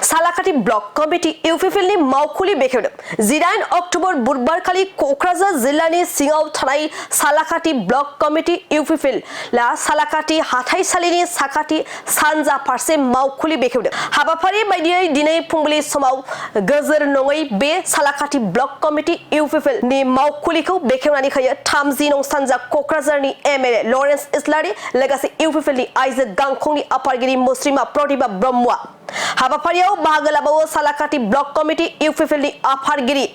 सालाकाटी block committee इउपिपिएलनि मावखुलि बेखेवदों 18 October बुधबारखालि Kokrajhar जिल्लानि सिङाव थानाय सालाकाटी ब्लक कमिटी इउपिपिएलआ सालाकाटी हाथाइसालिनि साखाथि सानजा फारसे मावखुलि बेखेवदों। हाबाफारि बायदियै दिनै फुंबिलि समाव गोजोर नङै बे सालाकाटी ब्लक कमिटी इउपिपिएलनि मावखुलिखौ बेखेवनानै होयो 30 नं सानजा क'क्राझारनि एमएलए लरेन्स इस्लारि लोगोसे इउपिपिएलनि आइजो गांखंनि आफादगिरि मुस्रिमा प्रतिभा ब्रह्मआ हाबाफारियाव बाहागो लाबावो सालाकाटी ब्लक कमिटी इउपिपिएलनि आफादगिरि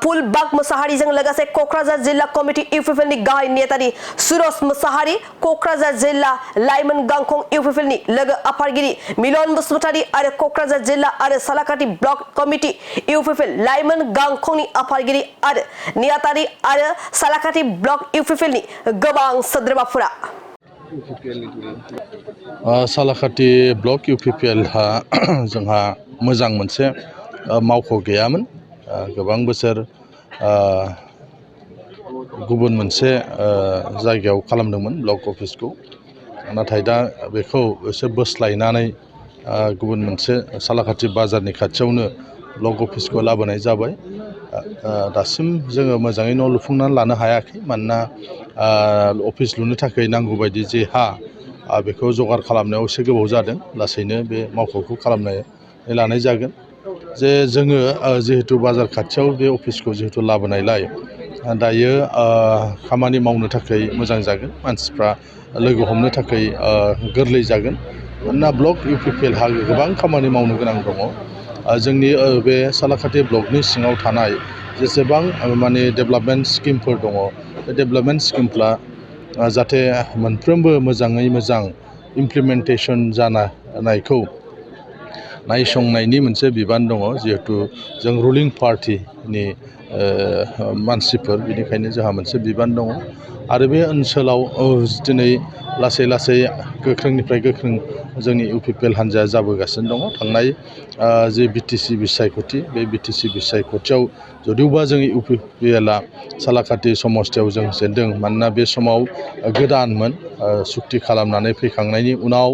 फुलबाग मुसाहारिजों लोगोसे क'क्राझार जिल्ला कमिटी इउपिपिएलनि गाहाय नेतानि सुरज मुसाहारि, क'क्राझार जिल्ला लाइमोन गांखं इउपिपिएलनि लोगो आफादगिरि मिलन बसुमतारी आरो क'क्राझार जिल्ला आरो सालाकाटी ब्लक कमिटी इउपिपिएल लाइमोन गांखंनि आफादगिरि आरो नेतानि आरो सालाकाटी ब्लक इउपिपिएलनि गोबां सोद्रोमाफोरा सालाकाटी ब्लक इउपिपिएल हा जोंहा मोजां मोनसे मावख' गैयामोन। गोबां बोसोर गुबुन मोनसे जायगायाव खालामदोंमोन ब्लक अफिसखौ, नाथाय दा बेखौ एसे बोस्लायनानै गुबुन मोनसे सालाकाटी बाजारनि खाथियावनो ब्लक अफिसखौ लाबोनाय जाबाय। दासिम जोङो मोजाङै न' लुफुंनानै लानो हायाखै, मानोना अफिस लुनो थाखाय नांगौ बायदि जे हा बेखौ जगार खालामनायाव एसे गोबाव जादों। लासैनो बे मावख'खौ खालामनानै लानाय जागोन। जे जोङो जिहेतु बाजार खाथियाव बे अफिसखौ जिहेतु लाबोनायलाय दायो खामानि मावनो थाखाय मोजां जागोन, मानसिफ्रा लोगो हमनो थाखाय गोरलै जागोन। मानोना ब्लक इउपिपिएलहा गोबां खामानि मावनो गोनां दङ। जोंनि बे सालाकाटी ब्लकनि सिङाव थानाय जेसेबां माने डेभेलपमेन्ट स्किमफोर दङ, बे डेभेलपमेन्ट स्किमफ्रा जाहाथे मोनफ्रोमबो मोजाङै मोजां इमप्लिमेन्टेसन जानायखौ नायसंनायनि मोनसे बिबान दङ। जिहेतु जों रुलिं पार्टिनि मानसिफोर, बेनिखायनो जोंहा मोनसे बिबान दङ। आरो बे ओनसोलाव दिनै लासै लासै गोख्रोंनिफ्राय गोख्रों जोंनि इउपिपिएल हान्जाया जाबोगासिनो दङ। थांनाय जे बिटिसि बिसायख'थि, बे बिटिसि बिसायख'थियाव जुदिवबा जोंनि इउपिपिएलआ सालाकाटी समस्तियाव जों जेनदों, मानोना बे समाव गोदानमोन। सुक्ति खालामनानै फैखांनायनि उनाव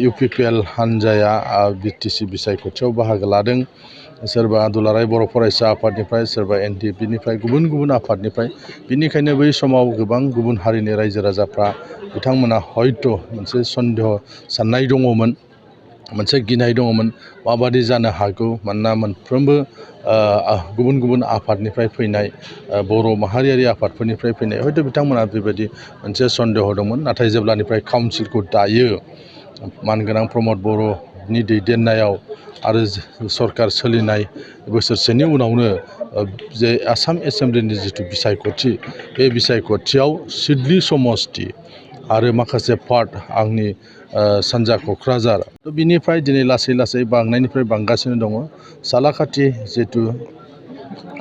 इउपिपिएल हान्जाया बिटिसि बिसायख'थियाव बाहागो लादों। सोरबा दुलाराय बर' फरायसा आफादनिफ्राय, सोरबा एनडिएफबिनिफ्राय, गुबुन गुबुन आफादनिफ्राय। बिनिखायनो बै समाव गोबां गुबुन हारिनि रायजो राजाफ्रा बिथांमोना हयथ' मोनसे सन्देह साननाय दङमोन, मोनसे गिनाय दङमोन माबादि जानो हागौ। मानोना मोनफ्रोमबो गुबुन गुबुन आफादनिफ्राय फैनाय, बर' माहारियारि आफादफोरनिफ्राय फैनाय, हयथ' बिथांमोना बेबायदि मोनसे सन्देह दंमोन। नाथाय जेब्लानिफ्राय काउन्सिलखौ दायो मानगोनां प्रमद बर'नि दैदेननायाव आरो सरकार सोलिनाय बोसोरसेनि उनावनो जे आसाम एसेमब्लिनि जिथु बिसायख'थि, बे बिसायख'थियाव सिडली समस्ति आरो माखासे पार्ट आंनि सानजा क'क्राझार, बिनिफ्राय दिनै लासै लासै बांनायनिफ्राय बांगासिनो दङ। सालाकाटी जिथु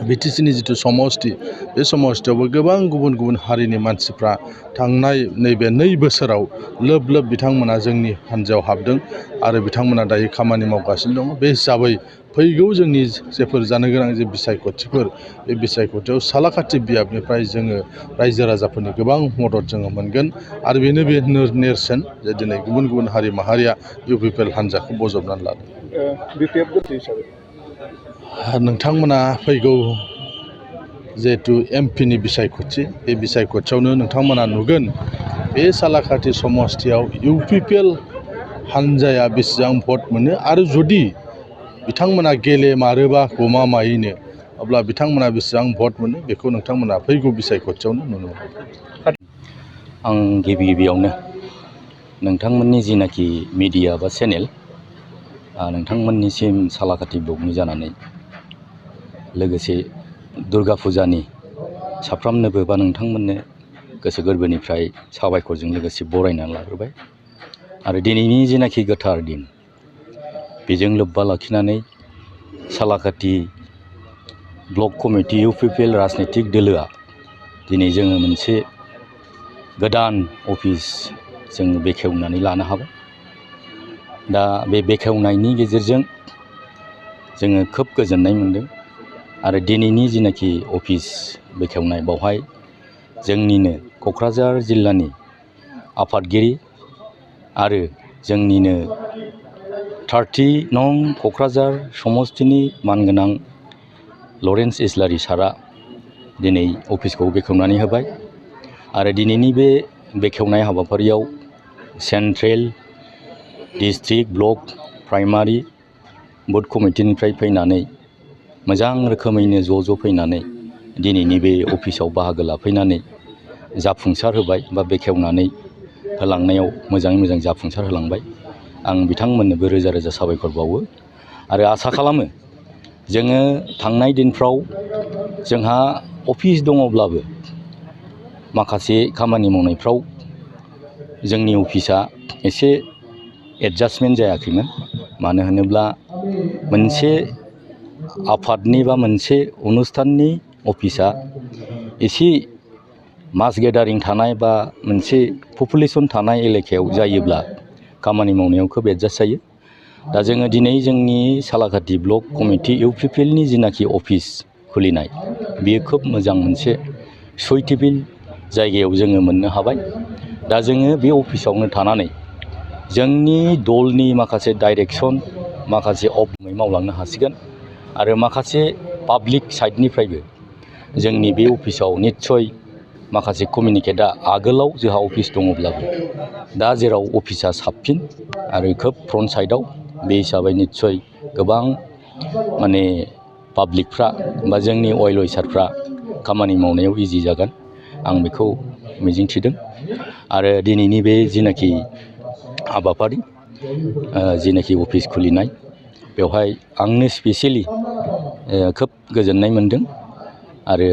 बिटिसिनि जिथु समस्ति, बे समस्तियावबो गोबां गुबुन गुबुन हारिनि मानसिफ्रा थांनाय नैबे 2 बोसोराव लोब लोब बिथांमोना जोंनि हान्जायाव हाबदों आरो बिथांमोना दायो खामानि मावगासिनो दङ। बे हिसाबै फैगौ जोंनि जेफोर जानो गोनां जे बिसायख'थिफोर, बे बिसायख'थियाव सालाकाटी बियाबनिफ्राय जोङो रायजो राजाफोरनि गोबां मदद जोङो मोनगोन। आरो बेनो बे नेरसोन जे दिनै गुबुन गुबुन हारि माहारिया इउपिपिएल हान्जाखौ बजबनानै लादों। नोंथांमोना फैगौ जिहेतु एमपिनि बिसायख'थि, बे बिसायख'थियावनो नोंथांमोना नुगोन बे सालाकाटी समस्तियाव इउपिपिएल हान्जाया बेसेबां भट मोनो। आरो जुदि बिथांमोना गेलेमारोबा गमामायैनो, अब्ला बिथांमोना बेसेबां भट मोनो बेखौ नोंथांमोना फैगौ बिसायख'थियावनो नुनो मोनगोन। आं गिबियावनो नोंथांमोननि जिनाखि मिडिया बा चेनेल, नोंथांमोननिसिम सालाकाटी ब्लकनि जानानै लोगोसे दुर्गा फुजानि साफ्रोमनोबो बा नोंथांमोननो गोसो गोरबोनिफ्राय साबायखरजों लोगोसे बरायनानै लाग्रोबाय। आरो दिनैनि जिनाखि गोथार दिन, बेजों लोब्बा लाखिनानै सालाकाटी ब्लक कमिटि इउपिपिएल राजनितिक दोलोआ दिनै जोङो मोनसे गोदान अफिस जों बेखेवनानै लानो हाबाय। दा बे बेखेवनायनि गेजेरजों जोङो खोब गोजोननाय मोनदों। आरो दिनैनि जिनाखि अफिस बेखेवनाय, बावहाय जोंनिनो क'क्राझार जिल्लानि आफादगिरि आरो जोंनिनो 30 नं क'क्राझार समस्तिनि मानगोनां लरेन्स इस्लारि सारा दिनै अफिसखौ बेखेवनानै होबाय आरो दिनैनि बे बेखेवनाय हाबाफारियाव सेन्ट्रेल डिस्ट्रिक्ट ब्लक प्राइमारि बुथ कमिटिनिफ्राय फैनानै मोजां रोखोमैनो ज' फैनानै दिनैनि बे अफिसाव बाहागो लाफैनानै जाफुंसार होबाय बा बेखेवनानै होलांनायाव मोजाङै मोजां जाफुंसार होलांबाय। आं बिथांमोननोबो रोजा रोजा साबायखर बावो आरो आसा खालामो जोङो थांनाय दिनफ्राव जोंहा अफिस दङब्लाबो माखासे खामानि मावनायफ्राव जोंनि अफिसा एसे एडजास्टमेन्ट जायाखैमोन। मानो होनोब्ला मोनसे आफादनि बा मोनसे अनुस्थाननि अफिसा एसे मास गेदारिं थानाय बा मोनसे पपुलेसन थानाय एलेकायाव जायोब्ला खामानि मावनायाव खोब एडजास्ट जायो। दा जोङो दिनै जोंनि सालाकाटि ब्लक कमिटि इउपिपिएलनि जिनाखि अफिस खुलिनाय बेयो खोब मोजां मोनसे सुइटेबल जायगायाव जोङो मोननो हाबाय। दा जोङो बे अफिसावनो थानानै जोंनि दलनि माखासे डाइरेक्सन माखासे अफमै मावलांनो हासिगोन आरो माखासे पाब्लिक साइडनिफ्रायबो जोंनि बे अफिसाव निस्सय माखासे कमिउनिकेटआ आगोलाव जोंहा अफिस दङब्लाबो दा जेराव अफिसा साबसिन आरो खोब फ्रन्ट साइडआव बे हिसाबै निस्सय गोबां माने पाब्लिकफ्रा बा जोंनि अवेल विसारफ्रा खामानि मावनायाव इजि जागोन आं बेखौ मिजिंथिदों। आरो दिनैनि बे जिनाखि हाबाफारि जिनाखि अफिस खुलिनाय बेवहाय आंनो स्पेसियेलि खोब गोजोननाय मोनदों आरो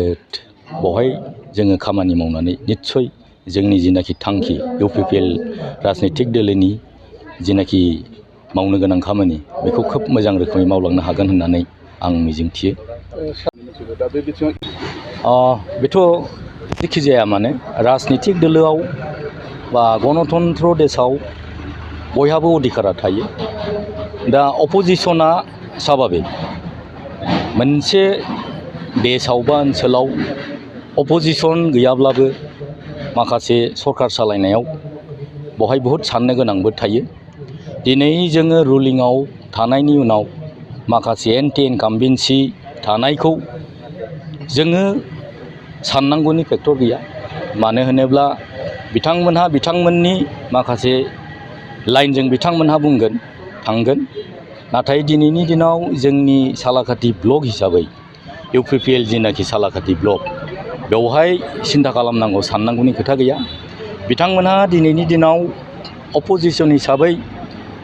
बेवहाय जोङो खामानि मावनानै निस्सय जोंनि जिनाखि थांखि इउपिपिएल राजनितिक दोलोनि जिनाखि मावनो गोनां खामानि बेखौ खोब मोजां रोखोमै मावलांनो हागोन होननानै आं मिजिंथियो। बेथ' जेखि जाया मानो राजनितिक दोलोआव बा गणतन्त्र देशआव बयहाबो अधिकारा थायो। दा अपोजिसना स्वाभाबिक मोनसे देशआव बा ओनसोलाव अपोजिसन गैयाब्लाबो माखासे सरकार सालायनायाव बहाय बहुद साननो गोनांबो थायो। दिनै जोङो रुलिंआव थानायनि उनाव माखासे एन्टि इनकाम्बेन्सि थानायखौ जोङो साननांगौनि फेक्टर गैया। मानो होनोब्ला बिथांमोनहा बिथांमोननि माखासे लाइनजों बिथांमोनहा बुंगोन थांगोन। नाथाय दिनैनि दिनाव जोंनि सालाकाटि ब्लक हिसाबै इउपिपिएल जिनाखि सालाकाटि ब्लक बेवहाय सिन्था खालामनांगौ साननांगौनि खोथा गैया। बिथांमोनहा दिनैनि दिनाव अपोजिसन हिसाबै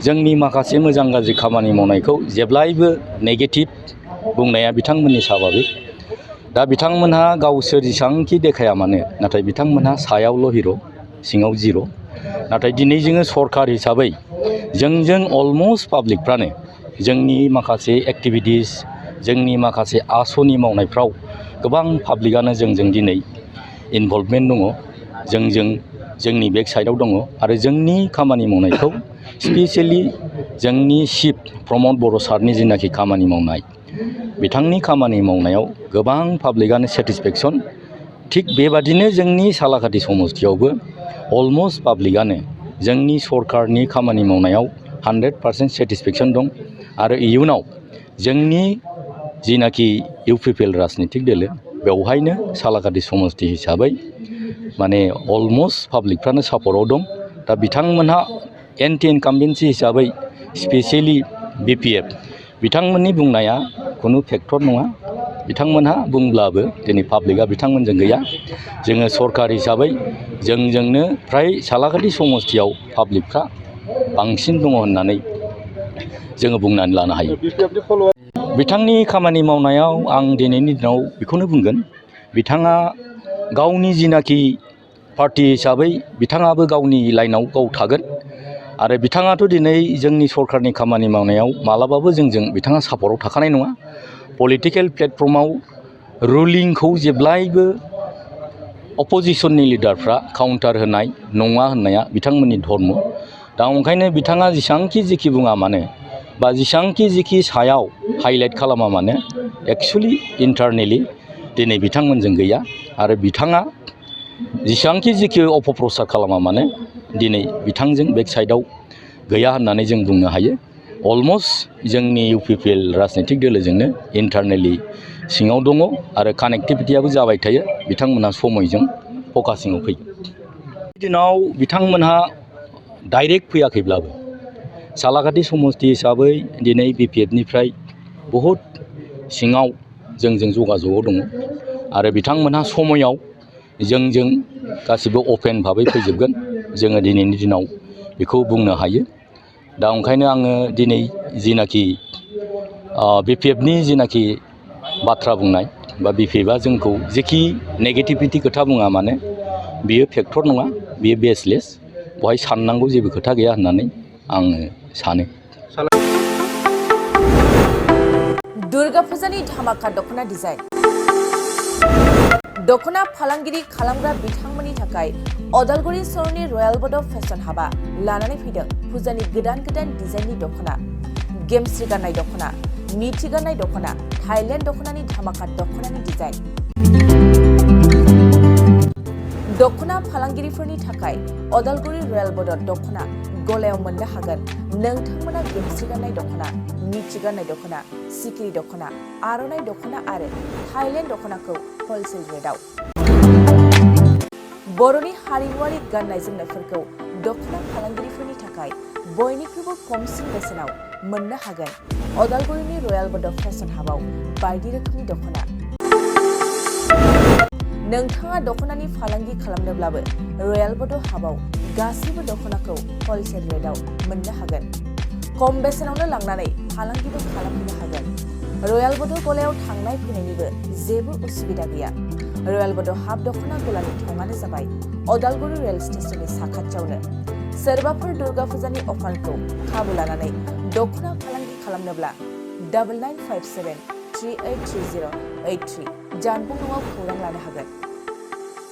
जोंनि माखासे मोजां गाज्रि खामानि मावनायखौ जेब्लायबो नेगेटिभ बुंनाया बिथांमोननि स्वाभाबिक। दा बिथांमोनहा गावसोर जेसांखि देखाया मानो नाथाय बिथांमोनहा सायावल' हिर' सिङाव जिर'। नाथाय दिनै जोङो सरकार हिसाबै जोंजों अलमस्ट पाब्लिकफ्रानो जोंनि माखासे एक्टिभिटिस जोंनि माखासे आसनि मावनायफ्राव गोबां पाब्लिकआनो जोंजों दिनै इनभल्भमेन्ट दङ, जोंनि बेक साइडआव दङ आरो जोंनि खामानि मावनायखौ स्पेसियेलि जोंनि चिफ प्रमद बर' सारनि जिनाखि खामानि मावनाय बिथांनि खामानि मावनायाव गोबां पाब्लिकआनो सेटिसफेक्सन। थिग बेबादिनो जोंनि सालाकाटि समस्तियावबो अलमस्ट पाब्लिकआनो जोंनि सरकारनि खामानि मावनायाव 100% सेटिसफेक्सन दं आरो इयुनाव जोंनि जिनाखि इउपिपिएल राजनितिक दोलो बेवहायनो सालाकाटि समस्ति हिसाबै माने अलमस्ट पाब्लिकफ्रानो सापर्टआव दं। दा बिथांमोनहा एन्टि इनकाम्बेन्सि हिसाबै स्पेसियेलि बिपिएफ बिथांमोननि बुंनाया खुनु फेक्टर नङा। बिथांमोनहा बुंब्लाबो दिनै पाब्लिकआ बिथांमोनजों गैया। जोङो सरकार हिसाबै जोंजोंनो फ्राय सालाकाटि समस्तियाव पाब्लिकफ्रा बांसिन दङ होननानै जोङो बुंनानै लानो हायो। बिथांनि खामानि मावनायाव आं दिनैनि दिनाव बेखौनो बुंगोन बिथाङा गावनि जिनाखि पार्टि हिसाबै बिथाङाबो गावनि लाइनाव गाव थागोन आरो बिथाङाथ' दिनै जोंनि सरकारनि खामानि मावनायाव मालाबाबो जोंजों बिथाङा सापर्टआव थाखानाय नङा। पलिटिकेल प्लेटफर्माव रुलिंखौ जेब्लायबो अपोजिसननि लिडारफ्रा काउन्टार होनाय नङा होननाया बिथांमोननि धर्म। दा ओंखायनो बिथाङा जेसांखि जेखि बुङा मानो बा जेसांखि जेखि सायाव हाइलाइट खालामा मानो एक्सुवेलि इन्टारनेलि दिनै बिथांमोनजों गैया आरो बिथाङा जेसांखि जेखि अपप्रचार खालामा मानो दिनै बिथांजों बेक साइडआव गैया होननानै जों बुंनो हायो। अलमस्ट जोंनि UPPL राजनितिक दोलोजोंनो इन्टारनेलि सिङाव दङ आरो कानेक्टिभिटियाबो जाबाय थायो। बिथांमोनहा समयजों फकासिङाव फैयो। दिनाव बिथांमोनहा डाइरेक्ट फैयाखैब्लाबो सालाकाटि समस्ति हिसाबै दिनै BPFनिफ्राय बहुद सिङाव जोंजों जगाजगआव दङ आरो बिथांमोनहा समयाव जोंजों गासिबो अपेन भाबै फैजोबगोन। जोङो दिनैनि दिनाव बेखौ बुंनो हायो। दा ओंखायनो आङो दिनै जिनाखि BPFनि जिनाखि बाथ्रा बुंनाय बा BPFआ जोंखौ जेखि नेगेटिभिटि खोथा बुङा मानो बियो फेक्टर नङा, बियो बेसलेस। बहाय साननांगौ जेबो खोथा गैया होननानै आङो सानो। दुर्गा फुजानि धामाका दख'ना डिजाइन। दख'ना फालांगिरि खालामग्रा बिथांमोननि थाखाय अदालगुरि सहरनि रयेल बड' फेशन हाबा लानानै फैदों फुजानि गोदान डिजाइननि दख'ना, गेमस्रि गाननाय दख'ना, मिथि गाननाय दख'ना, थाइलेण्ड दख'नानि धामाका दख'नानि डिजाइन। दख'ना फालांगिरिफोरनि थाखाय अदालगुरि रयेल बड' दख'ना गलायाव मोननो हागोन। नोंथांमोना गेमस्रि गाननाय दख'ना, मिथि गाननाय दख'ना, सिखिरि दख'ना, आर'नाइ दख'ना आरो थाइलेण्ड दख'नाखौ हलसेल रेटआव। बर'नि हारिमुआरि गाननाय जोमनायफोरखौ दख'ना फालांगिरिफोरनि थाखाय बयनिख्रुइबो खमसिन बेसेनाव मोननो हागोन। अदालगुरिनि रयेल बड' फेशन हाबाव बायदि रोखोमनि दख'ना। नोंथाङा दख'नानि फालांगि खालामनोब्लाबो रयेल बड' हाबाव गासैबो दख'नाखौ हलसेल रेटआव मोननो हागोन। खम बेसेनावनो लांनानै फालांगिबो खालामनो हागोन। रयेल बड' गलायाव थांनाय फैनायनिबो जेबो उसुबिदा गैया। रयेल बड' हाब दख'ना गलानि थंआनो जाबाय अदालगुरि रेल स्टेशननि साखाथियावनो। सोरबाफोर दुर्गा फुजानि अफारखौ खाबु लानानै दख'ना फालांगि खालामनोब्ला 9957 383083 जानबुं न'आव खौरां लानो हागोन।